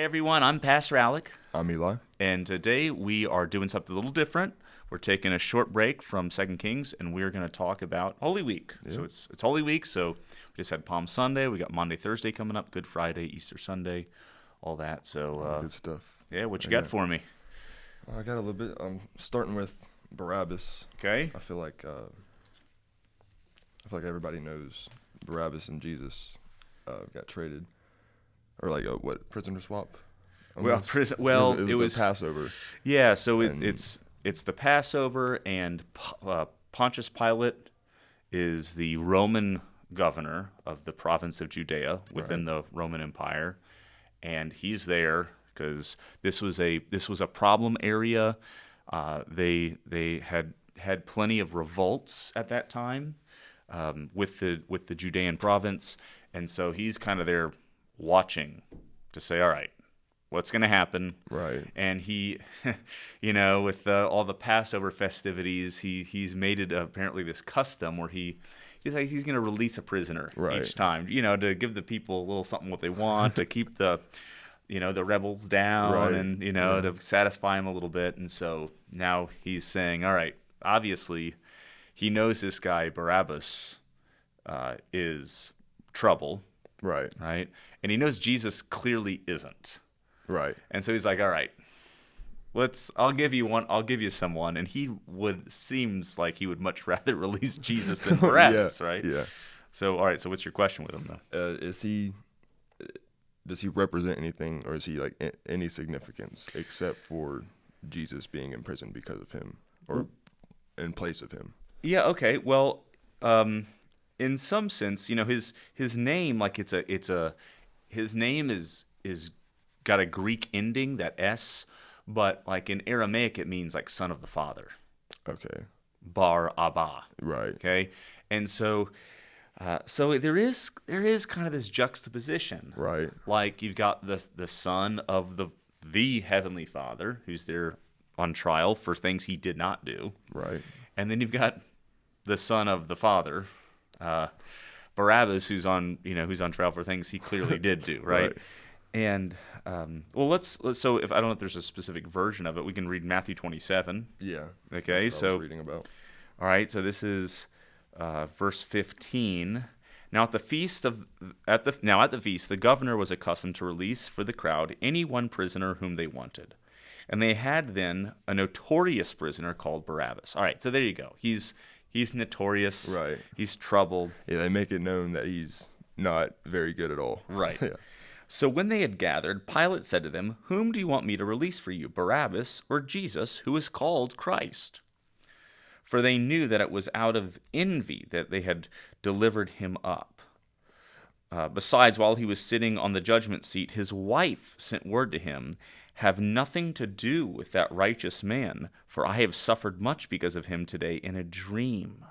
Hey everyone, I'm Pastor Alec, I'm Eli. and today we are doing something a little different. We're taking a short break from Second Kings, and we're going to talk about Holy Week. Yeah. So it's Holy Week. So we just had Palm Sunday. We got Monday, Thursday coming up, Good Friday, Easter Sunday, all that. So Good stuff. yeah, what you got for me? I got a little bit. I'm starting with Barabbas. Okay. I feel like everybody knows Barabbas and Jesus got traded, or like prisoner swap. Well, Almost. it was the Passover. Yeah. So And- it's the Passover, and Pontius Pilate is the Roman governor of the province of Judea within the Roman Empire, and he's there because this was a problem area. They had plenty of revolts at that time with the Judean province, and so he's kind of there watching to say, all right, what's going to happen? Right. And he, with all the Passover festivities, he's made it apparently this custom where he's going to release a prisoner Right. each time, to give the people a little something what they want, to keep the rebels down, Right. and to satisfy them a little bit. And so now he's saying, all right, obviously he knows this guy Barabbas is trouble, Right. right? And he knows Jesus clearly isn't. Right. And so he's like, all right, I'll give you someone. And seems like he would much rather release Jesus than Barabbas, right? Yeah. So, all right, so what's your question with him, though? Does he represent anything, or is he like any significance except for Jesus being in prison because of him, or in place of him? Yeah, okay. Well, in some sense, his name, like his name is got a Greek ending, that S, but like in Aramaic it means like son of the father. Okay. Bar Abba. Right. Okay, and so there is kind of this juxtaposition. Right. Like you've got the son of the heavenly Father who's there on trial for things he did not do, Right. and then you've got the son of the Father, Barabbas, who's on trial for things he clearly did do, right? Right. And let's so if I don't know if there's a specific version of it, we can read Matthew 27. Yeah. Okay, That's what I was reading about. All right, so this is verse 15. Now at the feast, the governor was accustomed to release for the crowd any one prisoner whom they wanted, and they had then a notorious prisoner called Barabbas. All right, so there you go. He's notorious. Right. He's troubled. Yeah, they make it known that he's not very good at all. Right. Yeah. So when they had gathered, Pilate said to them, "Whom do you want me to release for you, Barabbas or Jesus, who is called Christ?" For they knew that it was out of envy that they had delivered him up. Besides, while he was sitting on the judgment seat, his wife sent word to him, "Have nothing to do with that righteous man, for I have suffered much because of him today in a dream."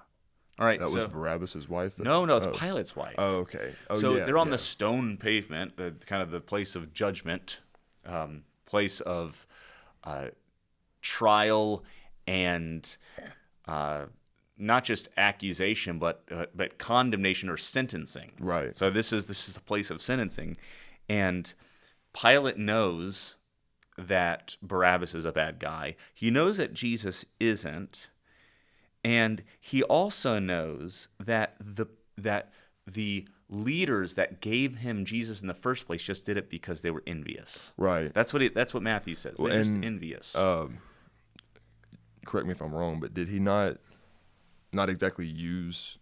All right, That was Barabbas' wife? No, it's Pilate's wife. Oh, okay. Oh, So yeah, they're on yeah. the stone pavement, the kind of the place of judgment, place of trial and not just accusation, but condemnation or sentencing. Right. So this is the place of sentencing, and Pilate knows that Barabbas is a bad guy. He knows that Jesus isn't. And he also knows that the leaders that gave him Jesus in the first place just did it because they were envious. Right. That's what Matthew says. They're just envious. Correct me if I'm wrong, but did he not exactly use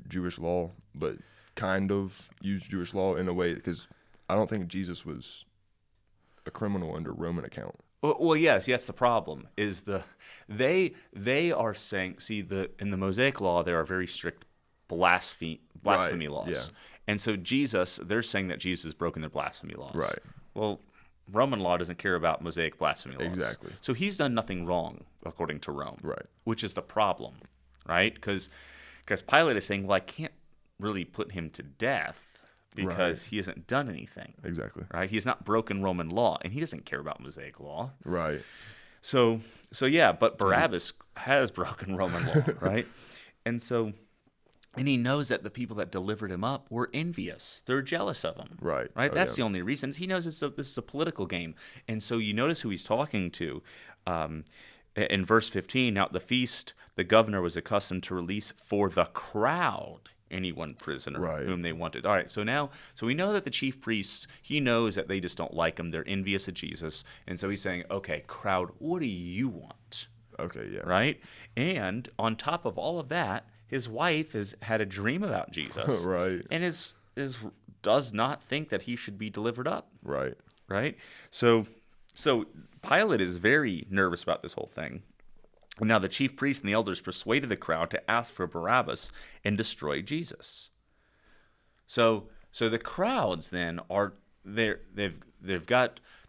Jewish law, but kind of use Jewish law in a way? Because I don't think Jesus was a criminal under Roman account. Well, yes, the problem is they are saying, in the Mosaic law there are very strict blasphemy laws. Yeah. And so they're saying that Jesus has broken their blasphemy laws. Right. Well, Roman law doesn't care about Mosaic blasphemy laws. Exactly. So he's done nothing wrong according to Rome. Right. Which is the problem, right? Because Pilate is saying, well, I can't really put him to death because he hasn't done anything. Exactly. Right? He's not broken Roman law, and he doesn't care about Mosaic law. Right. So yeah, but Barabbas has broken Roman law, right? And so And he knows that the people that delivered him up were envious. They're jealous of him. Right. Right? Oh, That's yeah. the only reason. He knows this is a political game. And so you notice who he's talking to. In verse 15, now at the feast, the governor was accustomed to release for the crowd any one prisoner Right. whom they wanted. All right, so we know that the chief priests, he knows that they just don't like him. They're envious of Jesus. And so he's saying, okay, crowd, what do you want? Okay, yeah. Right? And on top of all of that, his wife has had a dream about Jesus. Right. And does not think that he should be delivered up. Right. Right? So Pilate is very nervous about this whole thing. And now the chief priests and the elders persuaded the crowd to ask for Barabbas and destroy Jesus. So the crowds then they're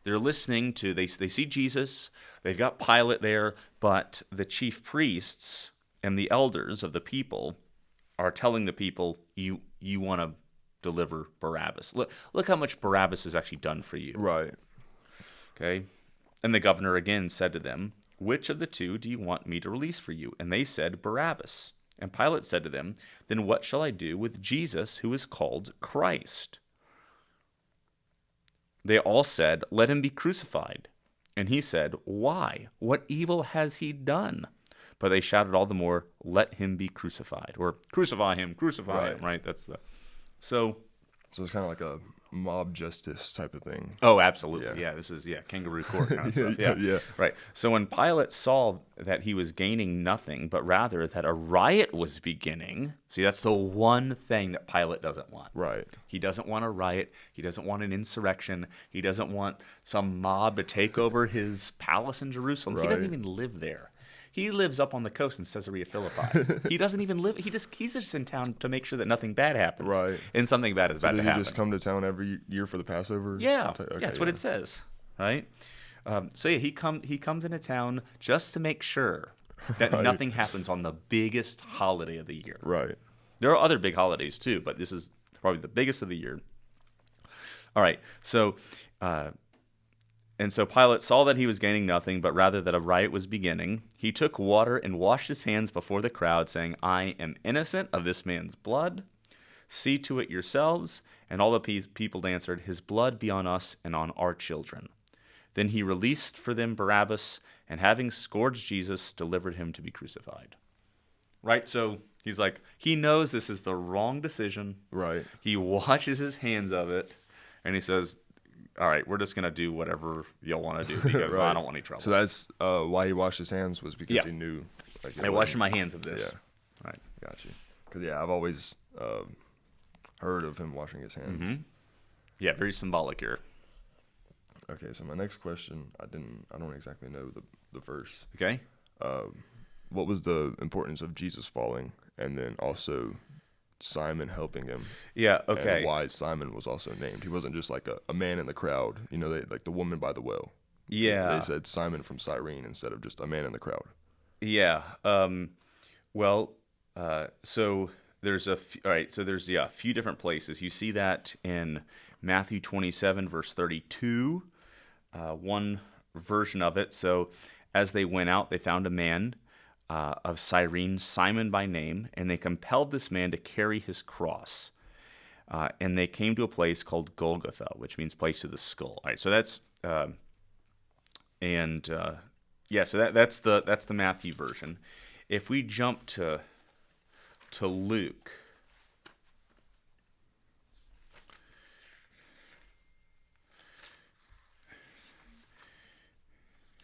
listening to they see Jesus, they've got Pilate there, but the chief priests and the elders of the people are telling the people, you want to deliver Barabbas. Look how much Barabbas has actually done for you. Right. Okay? And the governor again said to them, which of the two do you want me to release for you? And they said, Barabbas. And Pilate said to them, then what shall I do with Jesus, who is called Christ? They all said, let him be crucified. And he said, why? What evil has he done? But they shouted all the more, let him be crucified. Or crucify him, right? So it's kind of like a mob justice type of thing. Oh, absolutely. Yeah. Yeah, this is kangaroo court kind of stuff. Yeah. Yeah. Right. So when Pilate saw that he was gaining nothing, but rather that a riot was beginning, see, that's the one thing that Pilate doesn't want. Right. He doesn't want a riot. He doesn't want an insurrection. He doesn't want some mob to take over his palace in Jerusalem. He doesn't Right. even live there. He lives up on the coast in Caesarea Philippi. He doesn't even live. He's just in town to make sure that nothing bad happens. Right. And something bad is about Did to he happen. just come to town every year for the Passover? Yeah, Okay, that's what it says, right? So yeah, he comes into town just to make sure that Right. nothing happens on the biggest holiday of the year. Right. There are other big holidays too, but this is probably the biggest of the year. All right, so and so Pilate saw that he was gaining nothing, but rather that a riot was beginning. He took water and washed his hands before the crowd, saying, I am innocent of this man's blood. See to it yourselves. And all the people answered, his blood be on us and on our children. Then he released for them Barabbas, and having scourged Jesus, delivered him to be crucified. Right? So he's like, he knows this is the wrong decision. Right. He washes his hands of it, and he says, all right, we're just going to do whatever y'all want to do because I Right. don't want any trouble. So that's why he washed his hands was because Yeah. he knew. Like, I wash my hands of this. Yeah. Right. Got you. Because I've always heard of him washing his hands. Mm-hmm. Yeah, very symbolic here. Okay, so my next question, I don't exactly know the verse. Okay. What was the importance of Jesus falling, and then also Simon helping him? Yeah, okay. And why Simon was also named? He wasn't just like a man in the crowd. They like the woman by the well. Yeah. They said Simon from Cyrene instead of just a man in the crowd. Yeah. So there's a few different places. You see that in Matthew 27 verse 32. One version of it. So as they went out, they found a man of Cyrene, Simon by name, and they compelled this man to carry his cross. And they came to a place called Golgotha, which means place of the skull. All right, so that's so that's the Matthew version. If we jump to Luke,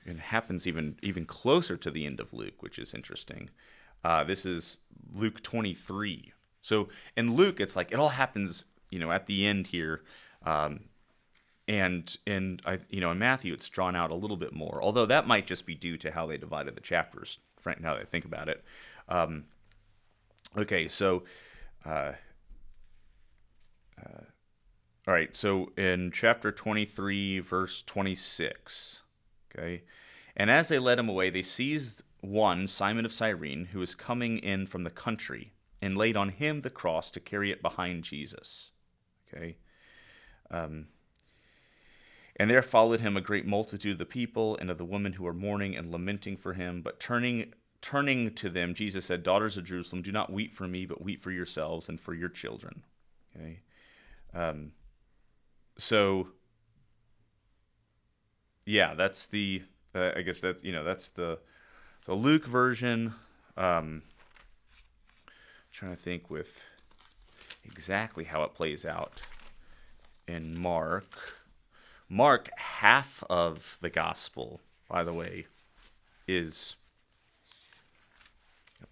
it happens even closer to the end of Luke, which is interesting. This is Luke 23. So in Luke, it's like it all happens, at the end here. And in Matthew, it's drawn out a little bit more, although that might just be due to how they divided the chapters, right now that I think about it. Okay, so, all right, so in chapter 23, verse 26, okay, and as they led him away, they seized one, Simon of Cyrene, who was coming in from the country, and laid on him the cross to carry it behind Jesus, okay. And there followed him a great multitude of the people and of the women who were mourning and lamenting for him. But turning turning to them, Jesus said, "Daughters of Jerusalem, do not weep for me, but weep for yourselves and for your children." Okay. So, yeah, that's the. I guess that's the Luke version. Trying to think with exactly how it plays out in Mark. Mark, half of the gospel, by the way, is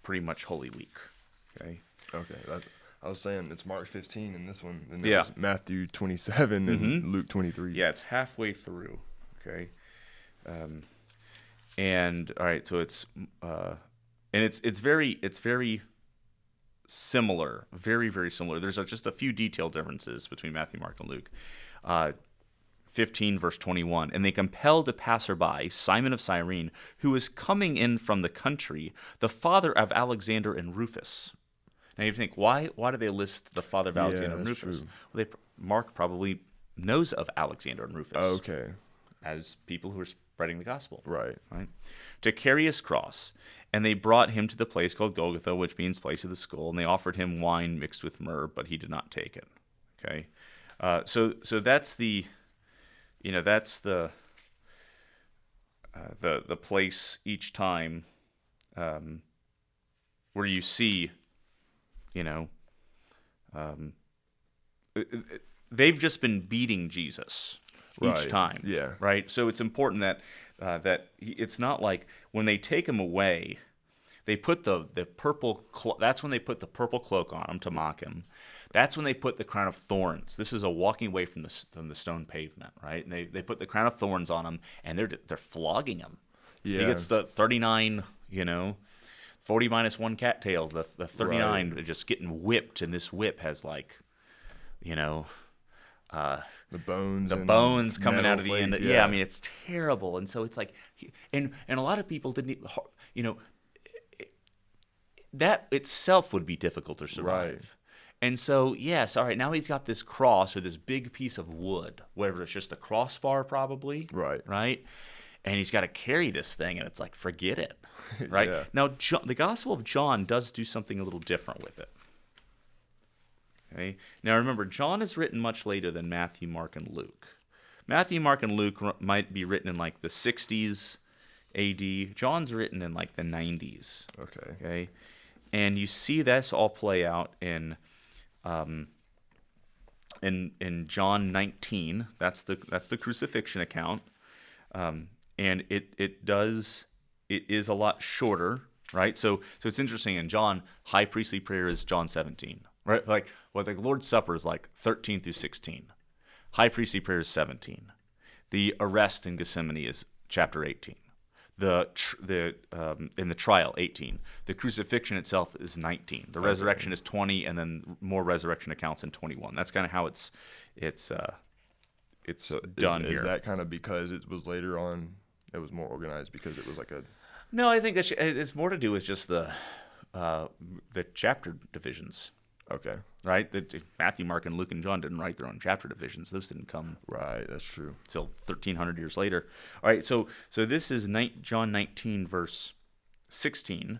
pretty much Holy Week. Okay. Okay. I was saying it's Mark 15 in this one, and Yeah. there's Matthew 27 and Luke 23. Yeah, it's halfway through. Okay. And all right, so it's very similar, very, very similar. There's just a few detail differences between Matthew, Mark, and Luke. 15 verse 21, and they compelled a passerby, Simon of Cyrene, who was coming in from the country, the father of Alexander and Rufus. Now you think, why do they list the father of Alexander and that's Rufus? true. Well, Mark probably knows of Alexander and Rufus Okay. as people who are spreading the gospel. Right. To carry his cross. And they brought him to the place called Golgotha, which means place of the skull, and they offered him wine mixed with myrrh, but he did not take it. Okay. So that's the the place each time where you see, they've just been beating Jesus each Right. time. Yeah. Right. So it's important that it's not like when they take him away, they put the purple. That's when they put the purple cloak on him to mock him. That's when they put the crown of thorns. This is a walking away from the stone pavement, right? And they put the crown of thorns on him, and they're flogging him. Yeah. He gets the 39, 40 minus one cattail. The 39 just getting whipped, and this whip has The bones. the and bones coming metal out of the end. plates, Yeah, I mean, it's terrible. And so it's like, and a lot of people didn't, that itself would be difficult to survive. Right. And so, yes, all right, now he's got this cross or this big piece of wood, whatever, it's just a crossbar probably. Right. Right? And he's got to carry this thing, and it's like, forget it. Right? Yeah. Now, the Gospel of John does do something a little different with it. Okay? Now, remember, John is written much later than Matthew, Mark, and Luke. Matthew, Mark, and Luke might be written in like the 60s AD. John's written in like the 90s. Okay. Okay? And you see this all play out in John 19. That's the crucifixion account, and it is a lot shorter, right? So it's interesting. In John, high priestly prayer is John 17, right? Like the Lord's Supper is like 13 through 16. High priestly prayer is 17. The arrest in Gethsemane is chapter 18. In the trial 18. The crucifixion itself is 19. The resurrection is 20, and then more resurrection accounts in 21. That's kind of how it's done here. Is that kind of because it was later on? It was more organized because it was like a. No, I think it's more to do with just the chapter divisions. Okay. Right? Matthew, Mark, and Luke and John didn't write their own chapter divisions. Those didn't come Right. That's true. till 1,300 years later. All right, so this is John 19, verse 16.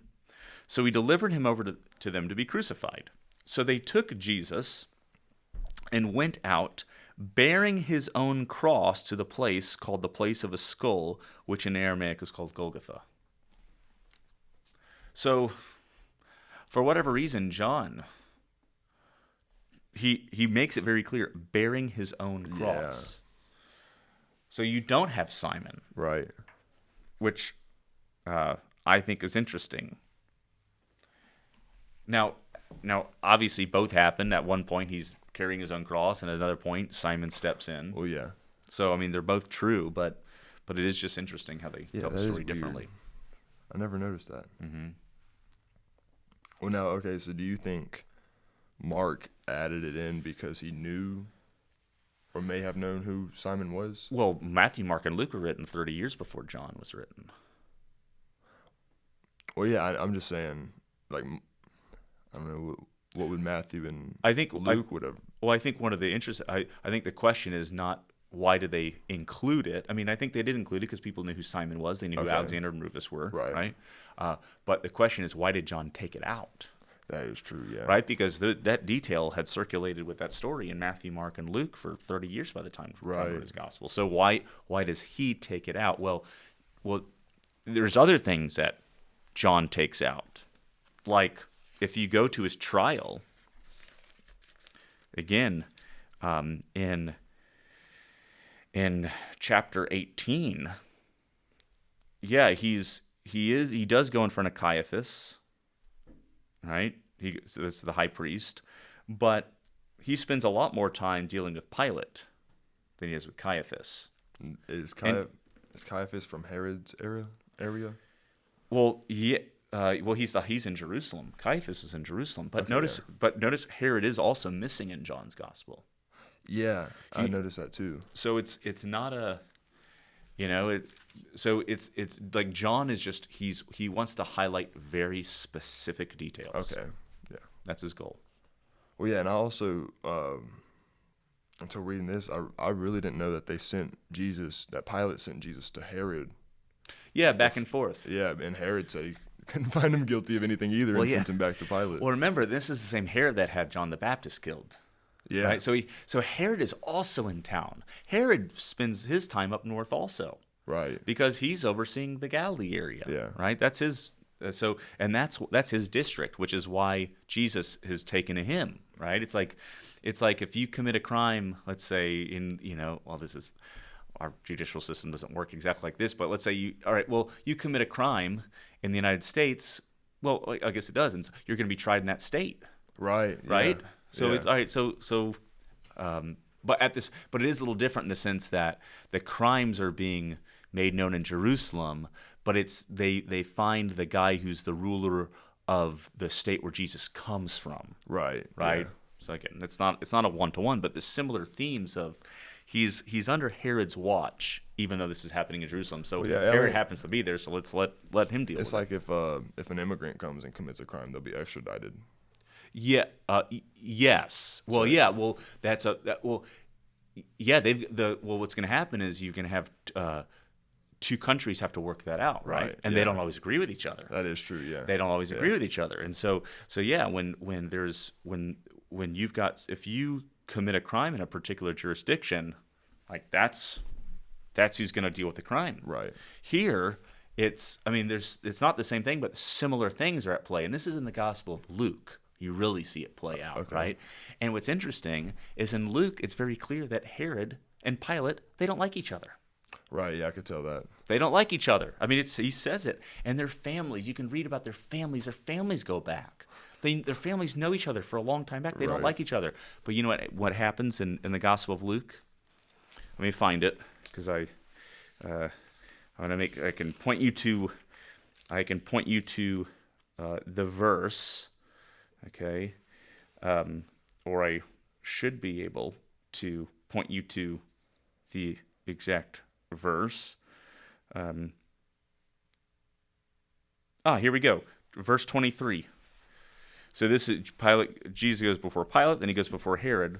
So he delivered him over to them to be crucified. So they took Jesus and went out, bearing his own cross to the place called the place of a skull, which in Aramaic is called Golgotha. So, for whatever reason, John, he makes it very clear, bearing his own cross. Yeah. So you don't have Simon. Right. Which I think is interesting. Now, obviously, both happened. At one point, he's carrying his own cross, and at another point, Simon steps in. Well, yeah. So, I mean, they're both true, but it is just interesting how they tell the story differently. I never noticed that. Mm-hmm. Well, now, okay, so do you think Mark added it in because he knew or may have known who Simon was? Well, Matthew, Mark, and Luke were written 30 years before John was written. Well, yeah, I'm just saying, like, I don't know, what would Matthew and Luke would have? Well, I think one of the interests, I think the question is not why did they include it? I mean, I think they did include it because people knew who Simon was. They knew who Okay. Alexander and Rufus were, Right. right? But the question is, why did John take it out? That is true. Yeah. Right? Because that detail had circulated with that story in Matthew, Mark, and Luke for 30 years by the time John Right. wrote his gospel. So why does he take it out? Well, there's other things that John takes out. Like if you go to his trial, again, in chapter 18, yeah, he does go in front of Caiaphas, right? So this is the high priest, but he spends a lot more time dealing with Pilate than he is with Caiaphas. Is And- Caiaphas from Herod's area? Well, yeah. He's in Jerusalem. Caiaphas is in Jerusalem, but Okay, notice Herod is also missing in John's gospel. Yeah, I He- noticed that too. So it's not a, it's like John is just he wants to highlight very specific details. Okay. Yeah. That's his goal. Well, yeah, and I also, until reading this, I really didn't know that that Pilate sent Jesus to Herod. Yeah, back and forth. Yeah, and Herod said he couldn't find him guilty of anything either Well, and yeah. sent him back to Pilate. Well, remember, this is the same Herod that had John the Baptist killed. Yeah. Right? So Herod is also in town. Herod spends his time up north also Right. because he's overseeing the Galilee area. Yeah. Right? That's his. That's his district, which is why Jesus has taken to him. Right? It's like if you commit a crime, let's say this is. Our judicial system doesn't work exactly like this, but let's say you commit a crime in the United States. Well, I guess it does, and so you're going to be tried in that state, Right. right? Yeah. So yeah. it's all right. But it is a little different in the sense that the crimes are being made known in Jerusalem, but they find the guy who's the ruler of the state where Jesus comes from, Right. right? Yeah. So again, it's not a one-to-one, but the similar themes of he's under Herod's watch, even though this is happening in Jerusalem. So Well, yeah, Herod like- happens to be there, so let's let him deal It's with it. like if an immigrant comes and commits a crime, they'll be extradited. Yeah. Yes. Well, Sorry. yeah. Well, yeah. What's going to happen is you're going to have two countries have to work that out, right? Right, And they yeah. don't always agree with each other. That is true. Yeah. They don't always Yeah. agree with each other, and so yeah. If you commit a crime in a particular jurisdiction, like that's who's going to deal with the crime. Right. Here, it's not the same thing, but similar things are at play. And this is in the Gospel of Luke. You really see it play out, Okay. right? And what's interesting is in Luke, it's very clear that Herod and Pilate, they don't like each other. Right. Yeah, I could tell that. They don't like each other. I mean, he says it. And their families, you can read about their families. Their families go back. Their families know each other for a long time back. They don't Right. like each other. But you know what happens in the Gospel of Luke? Let me find it because I can point you to the verse, okay, or I should be able to point you to the exact verse. Here we go, verse 23. So this is Pilate. Jesus goes before Pilate, then he goes before Herod.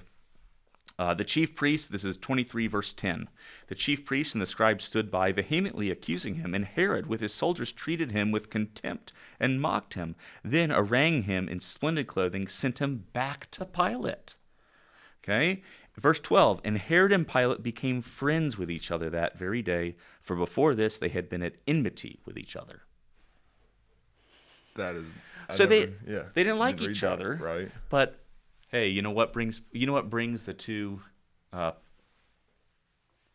The chief priests, this is 23 verse 10. The chief priests and the scribes stood by, vehemently accusing him, and Herod with his soldiers treated him with contempt and mocked him. Then, arraying him in splendid clothing, sent him back to Pilate. Okay? Verse 12, and Herod and Pilate became friends with each other that very day, for before this they had been at enmity with each other. That is. So they didn't like read each that, other, right? But hey, you know what brings the two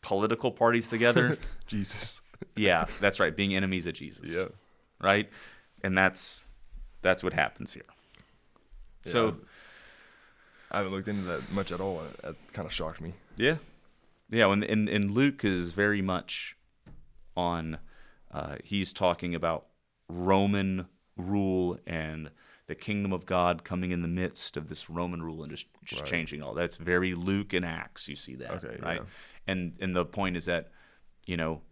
political parties together? Jesus. Yeah, that's right. Being enemies of Jesus. Yeah. Right, and that's what happens here. Yeah, So I haven't looked into that much at all. That kind of shocked me. yeah. And Luke is very much on. He's talking about Roman rule and the kingdom of God coming in the midst of this Roman rule and just Right. changing all. That's very Luke and Acts. You see that, Okay, right? yeah. And the point is that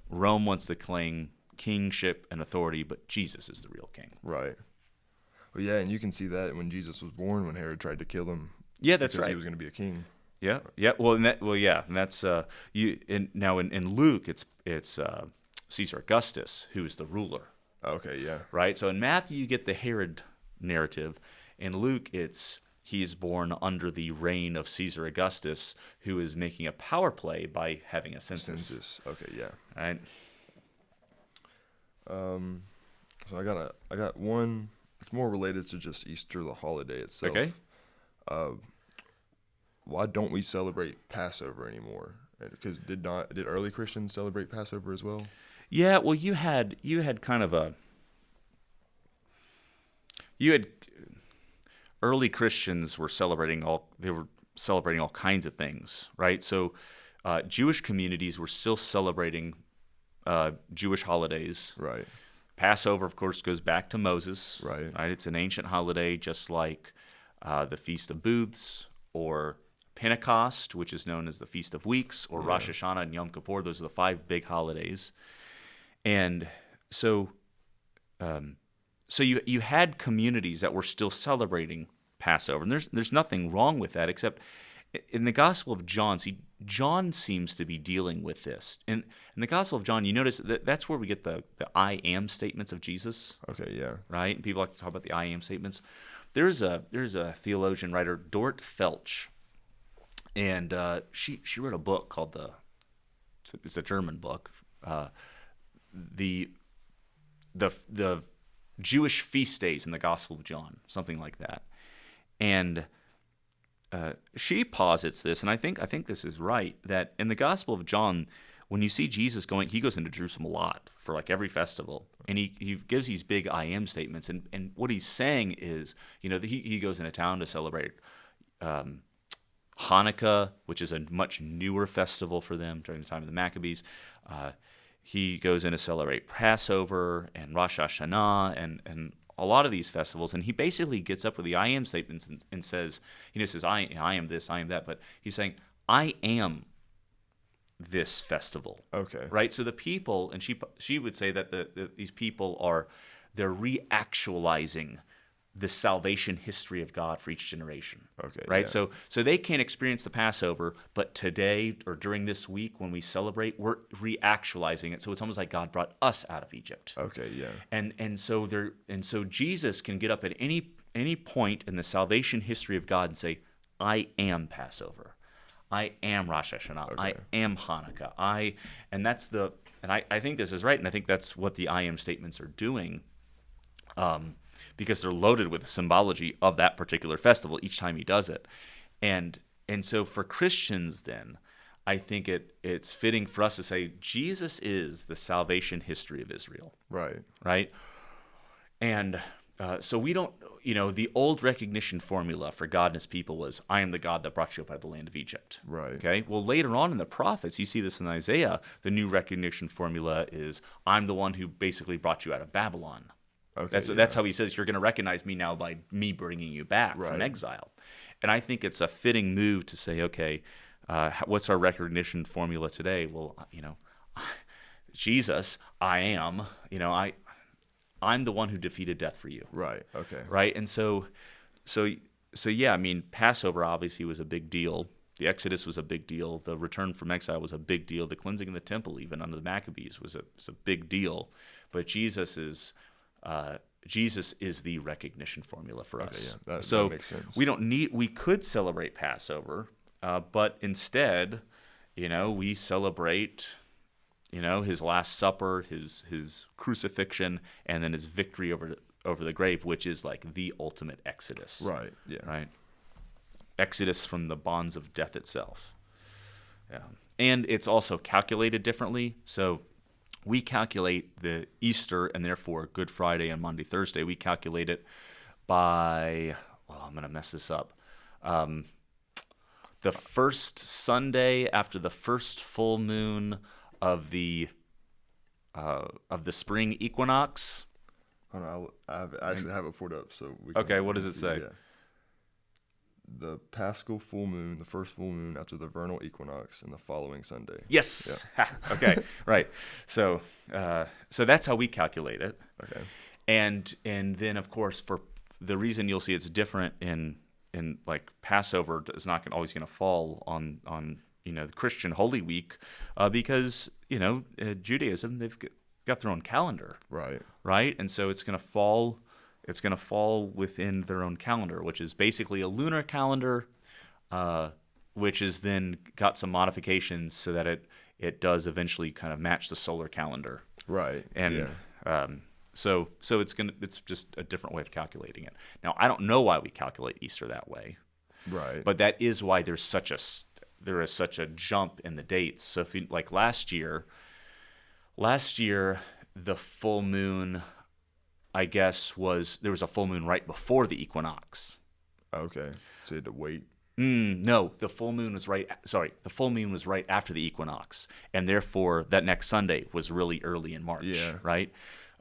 Rome wants to claim kingship and authority, but Jesus is the real king. Right. Well, yeah, and you can see that when Jesus was born, when Herod tried to kill him. Yeah, that's because right. He was going to be a king. Yeah, yeah. And that's now in Luke, it's Caesar Augustus who is the ruler, Okay, yeah. right? So in Matthew, you get the Herod narrative. In Luke, he is born under the reign of Caesar Augustus, who is making a power play by having a census. Census. Okay, yeah. Right? So I got one. It's more related to just Easter, the holiday itself. Okay. Why don't we celebrate Passover anymore? Because did early Christians celebrate Passover as well? Yeah. Well, you had kind of early Christians were celebrating all kinds of things, right? So Jewish communities were still celebrating Jewish holidays. Right. Passover, of course, goes back to Moses. Right. It's an ancient holiday, just like the Feast of Booths or Pentecost, which is known as the Feast of Weeks, or Rosh Hashanah and Yom Kippur. Those are the 5 big holidays. And so you had communities that were still celebrating Passover, and there's nothing wrong with that, except in the Gospel of John, John seems to be dealing with this. In the Gospel of John, you notice that's where we get the I am statements of Jesus. Okay, yeah. Right? And people like to talk about the I am statements. There's a theologian writer, Dort Felch, and she wrote a book called it's a German book, the Jewish feast days in the Gospel of John, something like that. And she posits this, and I think this is right, that in the Gospel of John, when you see Jesus he goes into Jerusalem a lot for like every festival, and he gives these big I am statements, and what he's saying is, he goes into town to celebrate Hanukkah, which is a much newer festival for them during the time of the Maccabees. He goes in to celebrate Passover and Rosh Hashanah and a lot of these festivals, and he basically gets up with the I am statements and says, I am this, I am that, but he's saying, I am this festival. Okay. Right? So the people, and she would say that these people they're reactualizing the salvation history of God for each generation. Okay. Right? Yeah. So they can't experience the Passover, but today or during this week when we celebrate, we're reactualizing it. So it's almost like God brought us out of Egypt. Okay, yeah. And so Jesus can get up at any point in the salvation history of God and say, I am Passover. I am Rosh Hashanah. Okay. I am Hanukkah. I think this is right, and I think that's what the I am statements are doing. Because they're loaded with the symbology of that particular festival each time he does it. And so for Christians then, I think it's fitting for us to say Jesus is the salvation history of Israel. Right. Right? And so we don't, the old recognition formula for God and his people was, I am the God that brought you up out of the land of Egypt. Right. Okay? Well, later on in the prophets, you see this in Isaiah, the new recognition formula is, I'm the one who basically brought you out of Babylon. Okay, That's how he says, you're going to recognize me now by me bringing you back from exile. And I think it's a fitting move to say, okay, what's our recognition formula today? Well, Jesus, I am, I'm the one who defeated death for you. Right. Okay. Right. And so yeah, I mean, Passover obviously was a big deal. The Exodus was a big deal. The return from exile was a big deal. The cleansing of the temple, even under the Maccabees, was a big deal. But Jesus is the recognition formula for us. Yeah, that makes sense. We could celebrate Passover, but instead, we celebrate, his Last Supper, his crucifixion, and then his victory over the grave, which is like the ultimate exodus. Right. Yeah. Right. Exodus from the bonds of death itself. Yeah. And it's also calculated differently. So we calculate the Easter and therefore Good Friday and Monday, Thursday. We calculate it by, I'm going to mess this up. The first Sunday after the first full moon of the spring equinox. Hold on, I actually have it pulled up, so we Okay, what does it say? Yeah. The Paschal full moon, the first full moon after the vernal equinox, and the following Sunday. Yes. Yeah. Okay. Right. So that's how we calculate it. Okay. And then of course, for the reason you'll see it's different in and like Passover is not always going to fall on the Christian Holy Week, because Judaism, they've got their own calendar, Right. right? And so it's going to fall within their own calendar, which is basically a lunar calendar, which is then got some modifications so that it does eventually kind of match the solar calendar. Right. And yeah. so it's just a different way of calculating it. Now, I don't know why we calculate Easter that way, Right. but that is why there is such a jump in the dates. So if you, like last year the full moon, I guess, there was a full moon right before the equinox. Okay. So you had to wait. No, the full moon was right. Sorry, the full moon was right after the equinox, and therefore that next Sunday was really early in March. Yeah. Right,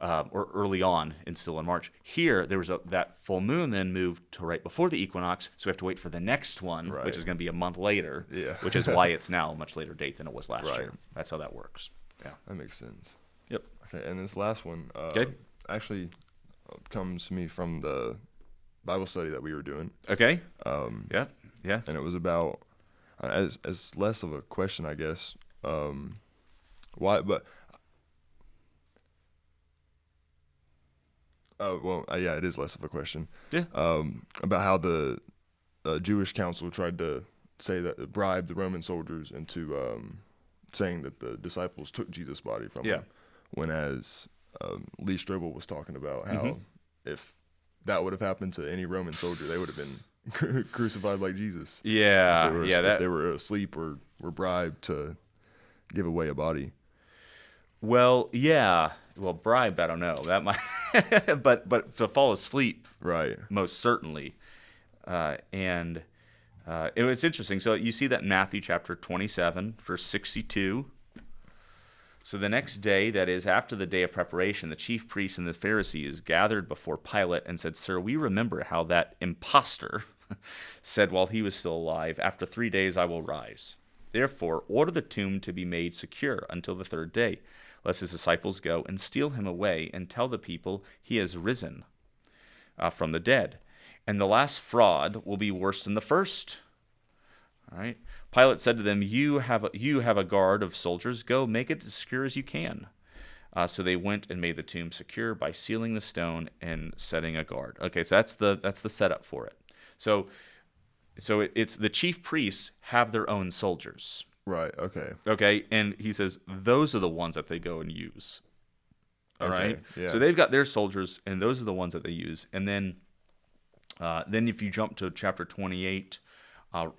or early on and still in March. Here, there was that full moon then moved to right before the equinox, so we have to wait for the next one, Right. which is going to be a month later. Yeah. Which is why it's now a much later date than it was last Right. year. That's how that works. Yeah. That makes sense. Yep. Okay. And this last one, Okay. actually comes to me from the Bible study that we were doing. Okay. Um, Yeah. Yeah. and it was about as less of a question, I guess. Why? But yeah, it is less of a question. Yeah. About how the Jewish council tried to say that bribe the Roman soldiers into saying that the disciples took Jesus' body from Yeah. him, when as Lee Strobel was talking about how Mhm. if that would have happened to any Roman soldier, they would have been crucified like Jesus. Yeah. If they were asleep or were bribed to give away a body. Well, yeah. Well, bribed, I don't know. That might, but to fall asleep, Right. most certainly. And it was interesting. So you see that in Matthew chapter 27, verse 62. So the next day, that is after the day of preparation, the chief priests and the Pharisees gathered before Pilate and said, "Sir, we remember how that impostor said while he was still alive, 'After 3 days I will rise.' Therefore, order the tomb to be made secure until the third day, lest his disciples go and steal him away and tell the people he has risen from the dead. And the last fraud will be worse than the first." All right. Pilate said to them, you have a guard of soldiers. Go, make it as secure as you can." So they went and made the tomb secure by sealing the stone and setting a guard. Okay, so that's the setup for it. So it's the chief priests have their own soldiers. Right. Okay. Okay, and he says those are the ones that they go and use. All right. Yeah. So they've got their soldiers, and those are the ones that they use. And then if you jump to chapter 28.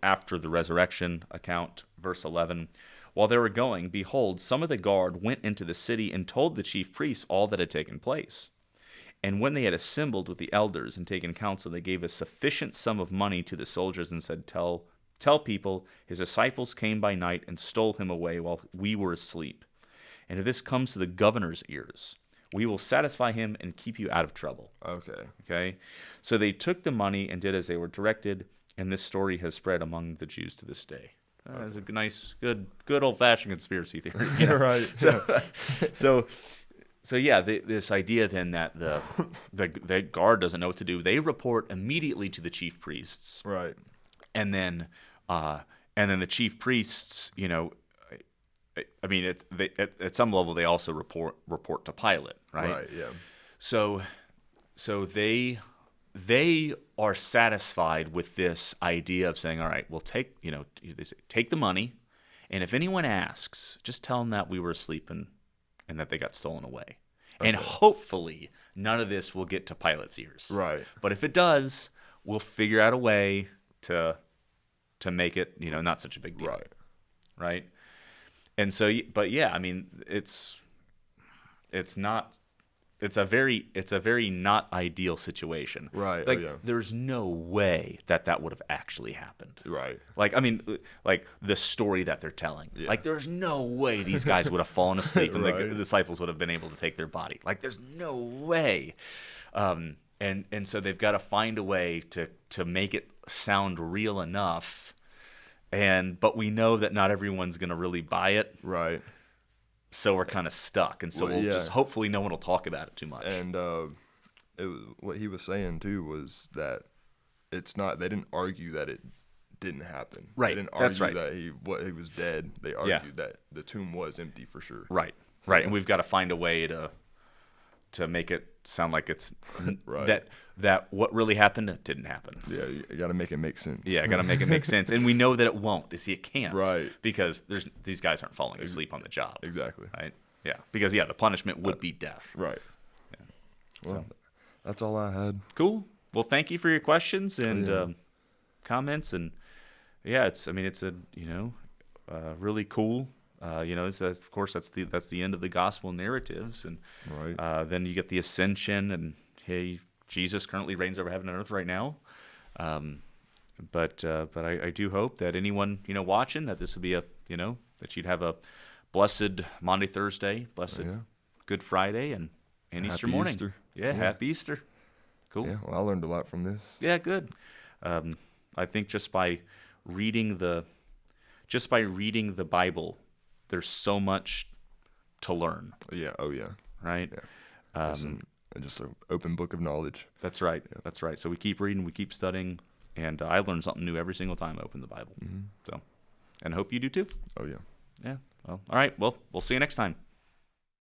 After the resurrection account, verse 11, "While they were going, behold, some of the guard went into the city and told the chief priests all that had taken place. And when they had assembled with the elders and taken counsel, they gave a sufficient sum of money to the soldiers and said, Tell people, his disciples came by night and stole him away while we were asleep. And if this comes to the governor's ears, we will satisfy him and keep you out of trouble." Okay. Okay? So they took the money and did as they were directed. And this story has spread among the Jews to this day. It's a nice, good old-fashioned conspiracy theory. You know? Right. So yeah, this idea then that the guard doesn't know what to do. They report immediately to the chief priests, Right. and then the chief priests, I mean, at some level they also report to Pilate, right? Right. Yeah. So they are satisfied with this idea of saying, all right, we'll take the money, and if anyone asks, just tell them that we were asleep and that they got stolen away. Okay. And hopefully none of this will get to Pilate's ears. Right. But if it does, we'll figure out a way to make it, not such a big deal. Right. Right? And so, but yeah, I mean, it's a very not ideal situation. Right. Like, yeah. there's no way that would have actually happened. Right. Like, I mean, like the story that they're telling. Yeah. Like, there's no way these guys would have fallen asleep and Right. the disciples would have been able to take their body. Like, there's no way. And so they've got to find a way to make it sound real enough. But we know that not everyone's going to really buy it. Right. So we're kind of stuck, and so Well, we'll yeah. just hopefully no one will talk about it too much. And what he was saying too was that it's not. They didn't argue that it didn't happen. Right, They didn't that's argue right. that he was dead. They Yeah. argued that the tomb was empty for sure. Right. Right. And we've got to find a way to make it sound like it's Right. that what really happened didn't happen. Yeah, you got to make it make sense. Yeah, got to make it make sense. And we know that it won't. You see, it can't. Right. Because these guys aren't falling asleep on the job. Exactly. Right. Yeah. Because the punishment would be death. Right. Yeah. Well, that's all I had. Cool. Well, thank you for your questions and Yeah. comments, and yeah, it's a really cool. Of course that's the end of the gospel narratives, and Right. then you get the ascension, and hey, Jesus currently reigns over heaven and earth right now. But I do hope that anyone watching, that this would be that you'd have a blessed Maundy Thursday, blessed Yeah. Good Friday, and Easter Happy morning. Easter. Yeah, Yeah. happy Easter. Cool. Yeah. Well, I learned a lot from this. Yeah, good. I think just by reading the Bible, there's so much to learn, Yeah. Oh yeah. right? Yeah. Just an open book of knowledge. That's right. That's right. So we keep reading, we keep studying, and I learn something new every single time I open the Bible. Mm-hmm. So, and I hope you do too. Oh yeah. Yeah. Well, all right. Well, we'll see you next time.